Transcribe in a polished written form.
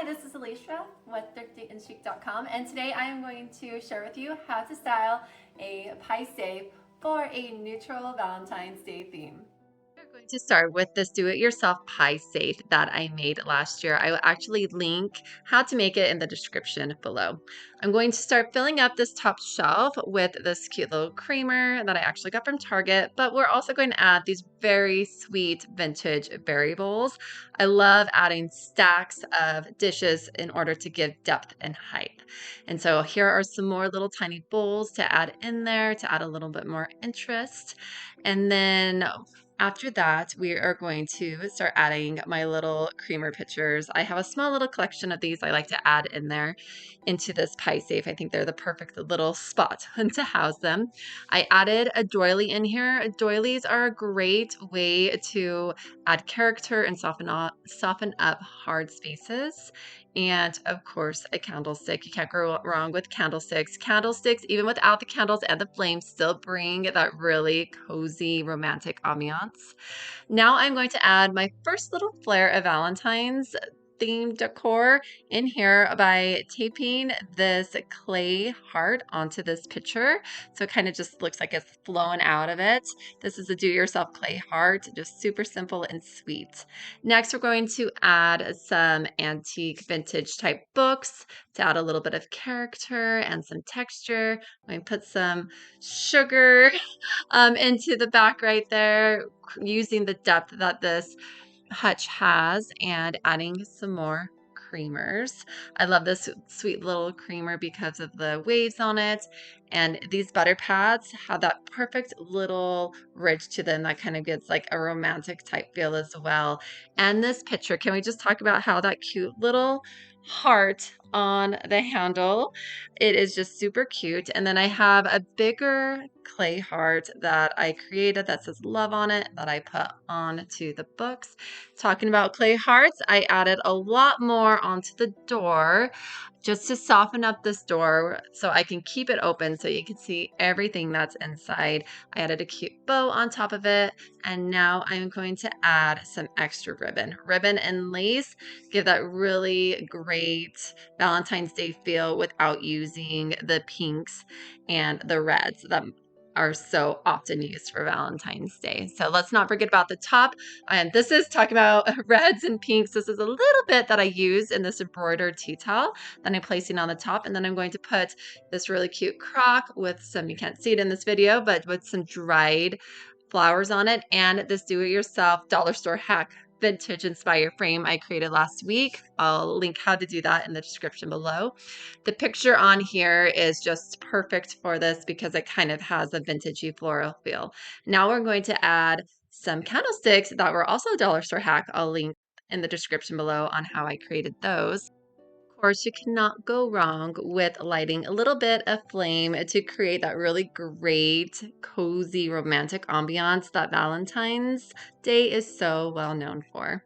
this is Alicia with thriftyandchic.com, and today I am going to share with you how to style a pie safe for a neutral Valentine's Day theme. We're going to start with this do-it-yourself pie safe that I made last year. I will actually link how to make it in the description below. I'm going to start filling up this top shelf with this cute little creamer that I actually got from Target, but we're also going to add these very sweet vintage berry bowls. I love adding stacks of dishes in order to give depth and height. And so here are some more little tiny bowls to add in there to add a little bit more interest. And then after that, we are going to start adding my little creamer pitchers. I have a small little collection of these I like to add in there into this pie safe. I think they're the perfect little spot to house them. I added a doily in here. Doilies are a great way to add character and soften up hard spaces. And of course, a candlestick. You can't go wrong with candlesticks. Candlesticks, even without the candles and the flames, still bring that really cozy, romantic ambiance. Now I'm going to add my first little flare of Valentine's themed decor in here by taping this clay heart onto this picture. So it kind of just looks like it's flowing out of it. This is a do-it-yourself clay heart, just super simple and sweet. Next, we're going to add some antique vintage type books to add a little bit of character and some texture. I'm going to put some sugar into the back right there, using the depth that this hutch has and adding some more creamers. I love this sweet little creamer because of the waves on it. And these butter pads have that perfect little ridge to them that kind of gives like a romantic type feel as well. And this picture, can we just talk about how that cute little heart on the handle? It is just super cute. And then I have a bigger clay heart that I created that says love on it that I put onto the books. Talking about clay hearts, I added a lot more onto the door just to soften up this door so I can keep it open so you can see everything that's inside. I added a cute bow on top of it, and now I'm going to add some extra ribbon. Ribbon and lace give that really great Valentine's Day feel without using the pinks and the reds that are so often used for Valentine's Day. So let's not forget about the top. And this is talking about reds and pinks. This is a little bit that I use in this embroidered tea towel that I'm placing on the top. And then I'm going to put this really cute crock with some, you can't see it in this video, but with some dried flowers on it, and this do-it-yourself dollar store hack vintage inspired frame I created last week. I'll link how to do that in the description below. The picture on here is just perfect for this because it kind of has a vintagey floral feel. Now we're going to add some candlesticks that were also dollar store hack. I'll link in the description below on how I created those. Of course, you cannot go wrong with lighting a little bit of flame to create that really great, cozy, romantic ambiance that Valentine's Day is so well known for.